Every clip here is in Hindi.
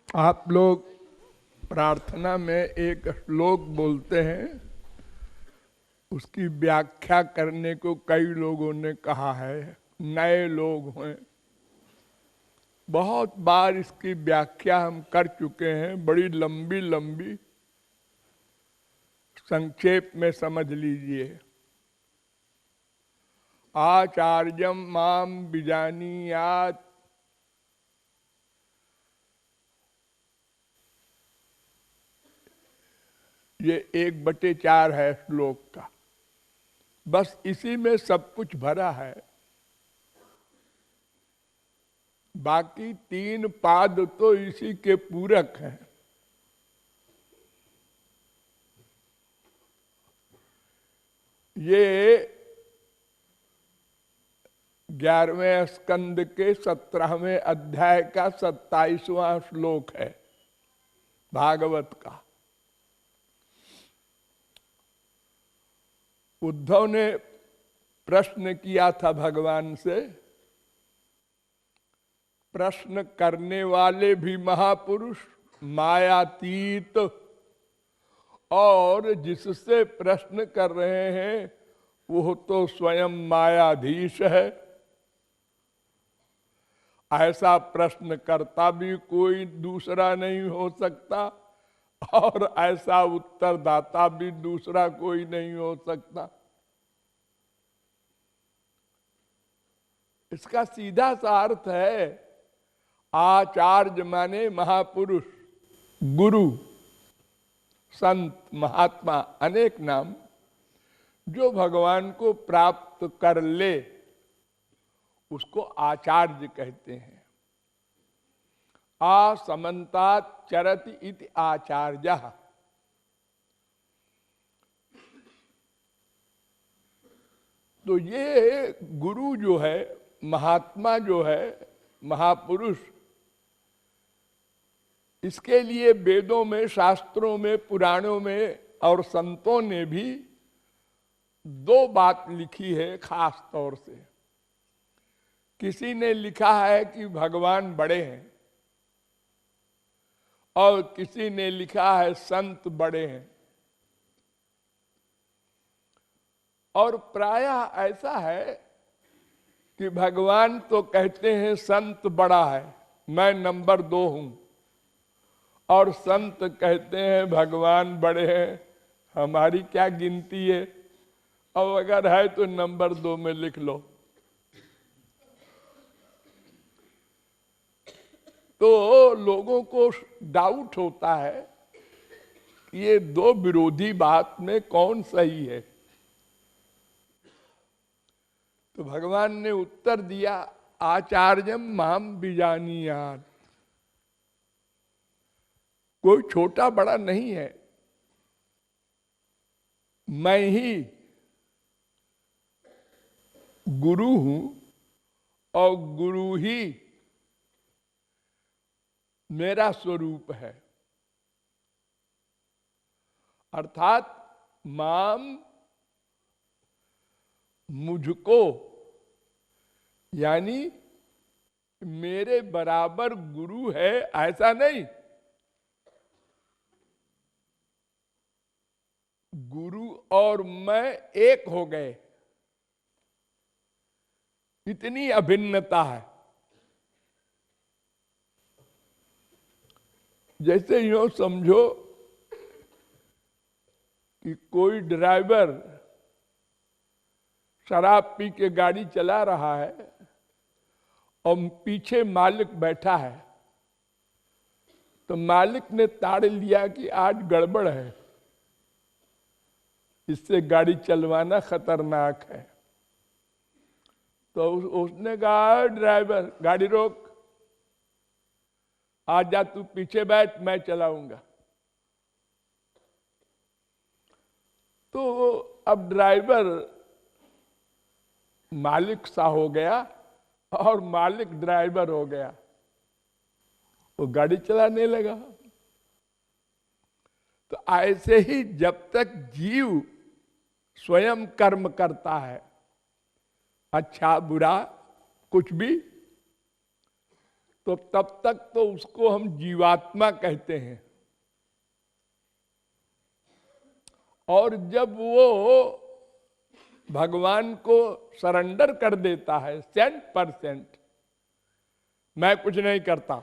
आप लोग प्रार्थना में एक श्लोक बोलते हैं, उसकी व्याख्या करने को कई लोगों ने कहा है। नए लोग हैं, बहुत बार इसकी व्याख्या हम कर चुके हैं, बड़ी लंबी लंबी। संक्षेप में समझ लीजिए। आचार्यम माम विजानीयात, ये 1/4 है श्लोक का। बस इसी में सब कुछ भरा है। बाकी 3 पाद तो इसी के पूरक हैं। ये 11वें स्कंद के 17वें अध्याय का 27वां श्लोक है भागवत का। उद्धव ने प्रश्न किया था भगवान से। प्रश्न करने वाले भी महापुरुष, मायातीत, और जिससे प्रश्न कर रहे हैं वो तो स्वयं मायाधीश है। ऐसा प्रश्न करता भी कोई दूसरा नहीं हो सकता और ऐसा उत्तरदाता भी दूसरा कोई नहीं हो सकता। इसका सीधा सा अर्थ है, आचार्य माने महापुरुष, गुरु, संत, महात्मा, अनेक नाम। जो भगवान को प्राप्त कर ले उसको आचार्य कहते हैं। असमन्तात चरति इति आचार्यः। तो ये गुरु जो है, महात्मा जो है, महापुरुष, इसके लिए वेदों में, शास्त्रों में, पुराणों में और संतों ने भी 2 बात लिखी है खास तौर से। किसी ने लिखा है कि भगवान बड़े हैं और किसी ने लिखा है संत बड़े हैं। और प्रायः ऐसा है कि भगवान तो कहते हैं संत बड़ा है, मैं नंबर 2 हूं, और संत कहते हैं भगवान बड़े हैं, हमारी क्या गिनती है, और अगर है तो नंबर 2 में लिख लो। तो लोगों को डाउट होता है कि ये 2 विरोधी बात में कौन सही है। तो भगवान ने उत्तर दिया, आचार्यम माम विजानीयात। कोई छोटा बड़ा नहीं है, मैं ही गुरु हूं और गुरु ही मेरा स्वरूप है। अर्थात माम, मुझको, यानी मेरे बराबर गुरु है ऐसा नहीं। गुरु और मैं एक हो गए, इतनी अभिन्नता है। जैसे यूं समझो कि कोई ड्राइवर शराब पी के गाड़ी चला रहा है और पीछे मालिक बैठा है, तो मालिक ने ताड़ लिया कि आज गड़बड़ है, इससे गाड़ी चलवाना खतरनाक है। तो उसने कहा, ड्राइवर गाड़ी रोक, आज जा तू पीछे बैठ, मैं चलाऊंगा। तो अब ड्राइवर मालिक सा हो गया और मालिक ड्राइवर हो गया, वो गाड़ी चलाने लगा। तो ऐसे ही जब तक जीव स्वयं कर्म करता है, अच्छा बुरा कुछ भी, तो तब तक तो उसको हम जीवात्मा कहते हैं। और जब वो भगवान को सरेंडर कर देता है 100%, मैं कुछ नहीं करता,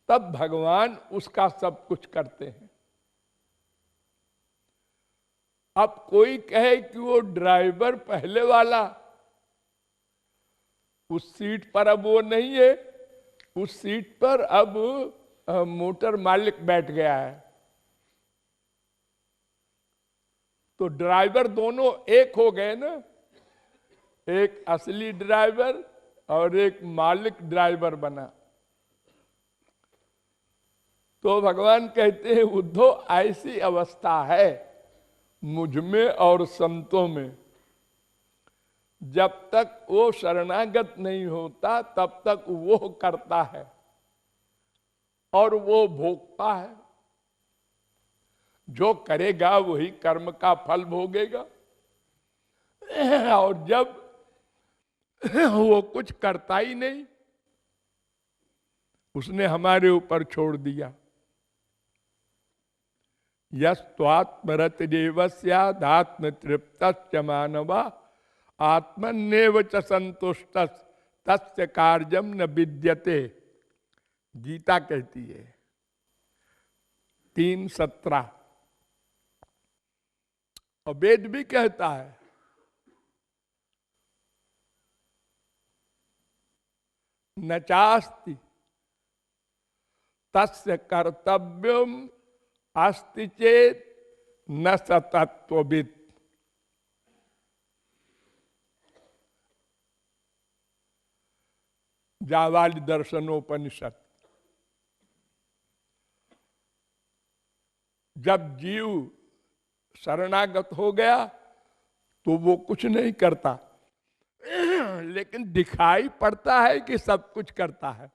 तब भगवान उसका सब कुछ करते हैं। अब कोई कहे कि वो ड्राइवर पहले वाला, उस सीट पर अब वो नहीं है, उस सीट पर अब मोटर मालिक बैठ गया है, तो ड्राइवर दोनों एक हो गए ना, एक असली ड्राइवर और एक मालिक ड्राइवर बना। तो भगवान कहते हैं उद्धव ऐसी अवस्था है मुझ में और संतों में, जब तक वो शरणागत नहीं होता तब तक वो करता है और वो भोगता है। जो करेगा वही कर्म का फल भोगेगा। और जब वो कुछ करता ही नहीं, उसने हमारे ऊपर छोड़ दिया। यस्त्वात्मरत देवस्यादात्म तृप्त मानवा आत्मन्येव च संतुष्ट तस्य कार्यम न विद्यते। गीता कहती है 3:17। और वेद भी कहता है न चास्ति तस्य कर्तव्यम अस्ति चेत न सतत्वविद। जावाली दर्शनोपनिषद। जब जीव शरणागत हो गया तो वो कुछ नहीं करता, लेकिन दिखाई पड़ता है कि सब कुछ करता है।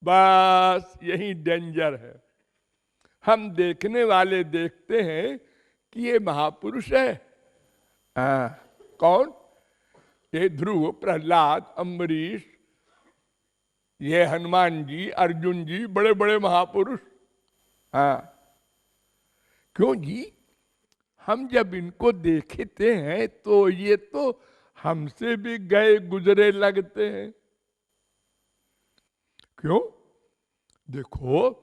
बस यही डेंजर है। हम देखने वाले देखते हैं कि ये महापुरुष है। कौन? ये ध्रुव, प्रहलाद, अम्बरीश, ये हनुमान जी, अर्जुन जी, बड़े बड़े महापुरुष। क्यों जी? हम जब इनको देखते हैं तो ये तो हमसे भी गए गुजरे लगते हैं। क्यों? देखो,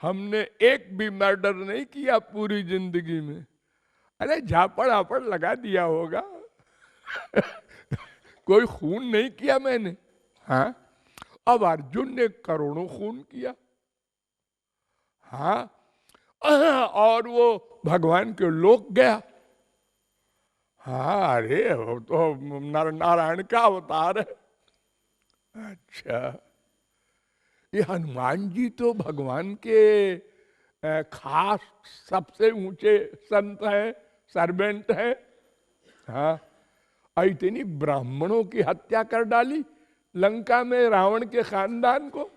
हमने एक भी मर्डर नहीं किया पूरी जिंदगी में। अरे झापड़ आपड़ लगा दिया होगा। कोई खून नहीं किया मैंने। हाँ, अब अर्जुन ने करोड़ों खून किया। हाँ, और वो भगवान के लोक गया। हाँ, अरे वो तो नारायण का अवतार है। अच्छा, ये हनुमान जी तो भगवान के खास सबसे ऊंचे संत हैं, सर्वेंट हैं। हाँ, इतनी ब्राह्मणों की हत्या कर डाली लंका में रावण के खानदान को।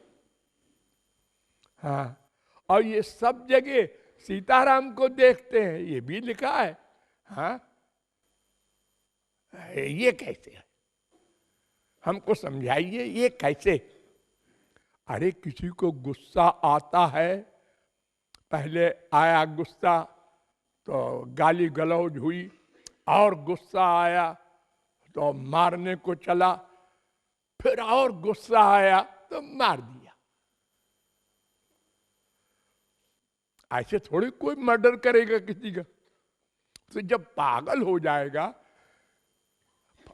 हाँ, और ये सब जगह सीताराम को देखते हैं, ये भी लिखा है। हाँ, ये कैसे है? हमको समझाइए, ये कैसे? अरे किसी को गुस्सा आता है, पहले आया गुस्सा तो गाली गलौज हुई, और गुस्सा आया तो मारने को चला, फिर और गुस्सा आया तो मार दिया। ऐसे थोड़ी कोई मर्डर करेगा किसी का। तो जब पागल हो जाएगा,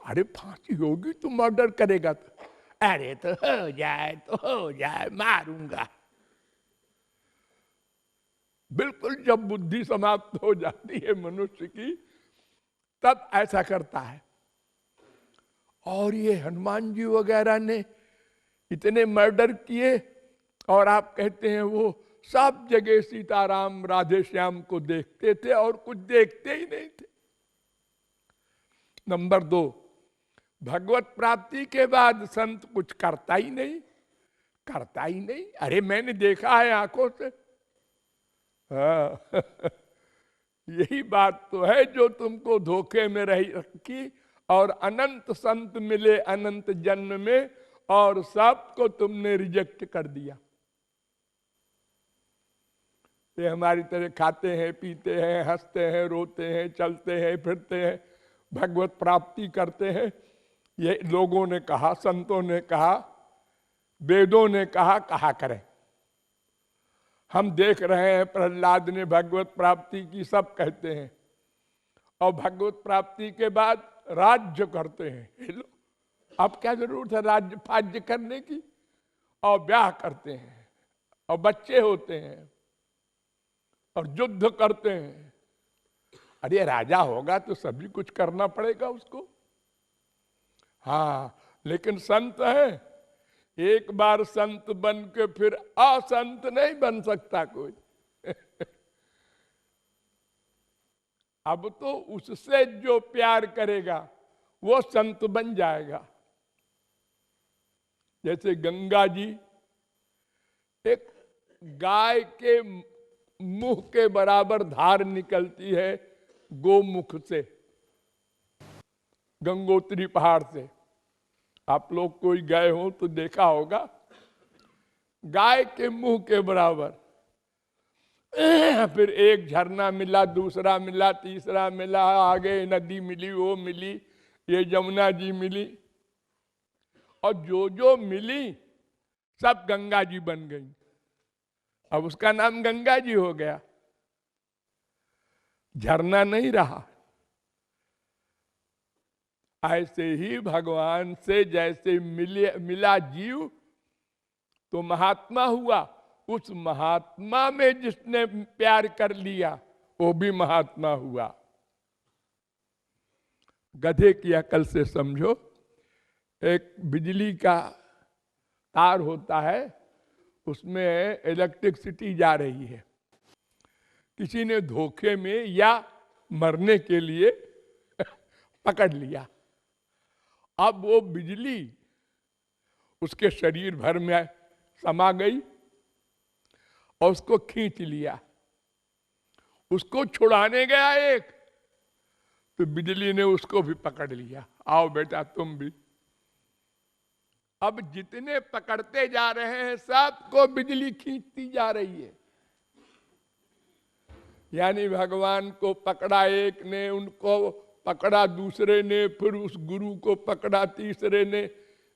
अरे फांसी होगी तो मर्डर करेगा तो, अरे तो हो जाए मारूंगा। बिल्कुल जब बुद्धि समाप्त हो जाती है मनुष्य की, तब ऐसा करता है। और ये हनुमान जी वगैरह ने इतने मर्डर किए, और आप कहते हैं वो सब जगह सीताराम राधे श्याम को देखते थे और कुछ देखते ही नहीं थे। नंबर 2, भगवत प्राप्ति के बाद संत कुछ करता ही नहीं। अरे मैंने देखा है आंखों से। यही बात तो है जो तुमको धोखे में रखी और अनंत संत मिले अनंत जन्म में, और सबको तुमने रिजेक्ट कर दिया। ये हमारी तरह खाते हैं, पीते हैं, हंसते हैं, रोते हैं, चलते हैं, फिरते हैं, भगवत प्राप्ति करते हैं। ये लोगों ने कहा, संतों ने कहा, वेदों ने कहा करें। हम देख रहे हैं प्रहलाद ने भगवत प्राप्ति की, सब कहते हैं, और भगवत प्राप्ति के बाद राज्य करते हैं। लो, अब क्या जरूरत है राज्य फाज्य करने की? और ब्याह करते हैं, और बच्चे होते हैं, और युद्ध करते हैं। अरे राजा होगा तो सभी कुछ करना पड़ेगा उसको। हाँ, लेकिन संत है, एक बार संत बन के फिर असंत नहीं बन सकता कोई। अब तो उससे जो प्यार करेगा वो संत बन जाएगा। जैसे गंगा जी एक गाय के मुंह के बराबर धार निकलती है गोमुख से, गंगोत्री पहाड़ से। आप लोग कोई गए हो तो देखा होगा, गाय के मुंह के बराबर। फिर एक झरना मिला, दूसरा मिला, तीसरा मिला, आगे नदी मिली, वो मिली, ये यमुना जी मिली, और जो जो मिली सब गंगा जी बन गई। अब उसका नाम गंगा जी हो गया, झरना नहीं रहा। ऐसे ही भगवान से जैसे मिला जीव तो महात्मा हुआ, उस महात्मा में जिसने प्यार कर लिया वो भी महात्मा हुआ। गधे की अकल से समझो, एक बिजली का तार होता है, उसमें इलेक्ट्रिसिटी जा रही है, किसी ने धोखे में या मरने के लिए पकड़ लिया। अब वो बिजली उसके शरीर भर में समा गई और उसको खींच लिया। उसको छुड़ाने गया एक, तो बिजली ने उसको भी पकड़ लिया, आओ बेटा तुम भी। अब जितने पकड़ते जा रहे हैं सबको बिजली खींचती जा रही है। यानी भगवान को पकड़ा एक ने, उनको पकड़ा दूसरे ने, फिर उस गुरु को पकड़ा तीसरे ने।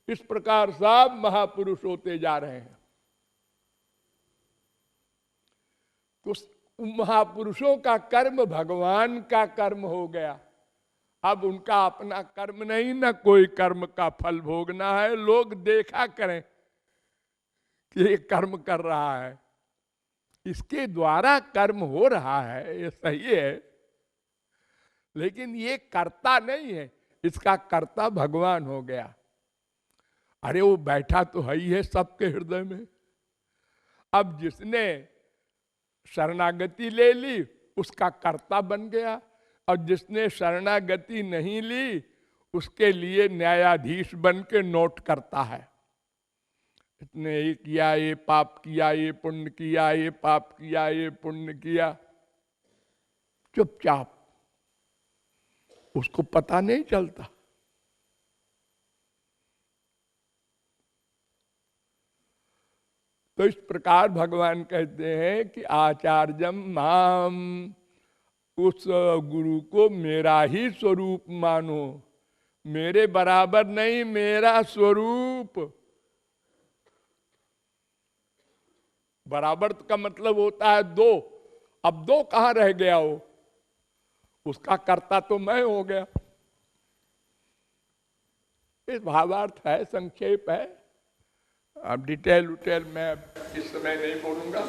इस प्रकार सब महापुरुष होते जा रहे हैं। तो महापुरुषों का कर्म भगवान का कर्म हो गया। अब उनका अपना कर्म नहीं, ना कोई कर्म का फल भोगना है। लोग देखा करें कि ये कर्म कर रहा है, इसके द्वारा कर्म हो रहा है, ये सही है, लेकिन ये कर्ता नहीं है, इसका कर्ता भगवान हो गया। अरे वो बैठा तो है ही है सबके हृदय में। अब जिसने शरणागति ले ली उसका कर्ता बन गया, और जिसने शरणागति नहीं ली उसके लिए न्यायाधीश बन के नोट करता है। इसने ये किया, ये पाप किया, ये पुण्य किया, ये पाप किया, ये पुण्य किया, चुपचाप, उसको पता नहीं चलता। तो इस प्रकार भगवान कहते हैं कि आचार्यम माम, उस गुरु को मेरा ही स्वरूप मानो, मेरे बराबर नहीं, मेरा स्वरूप। बराबर का मतलब होता है दो। अब दो कहां रह गया वो, उसका कर्ता तो मैं हो गया। इस भावार्थ है, संक्षेप है। अब डिटेल में इस समय नहीं बोलूंगा।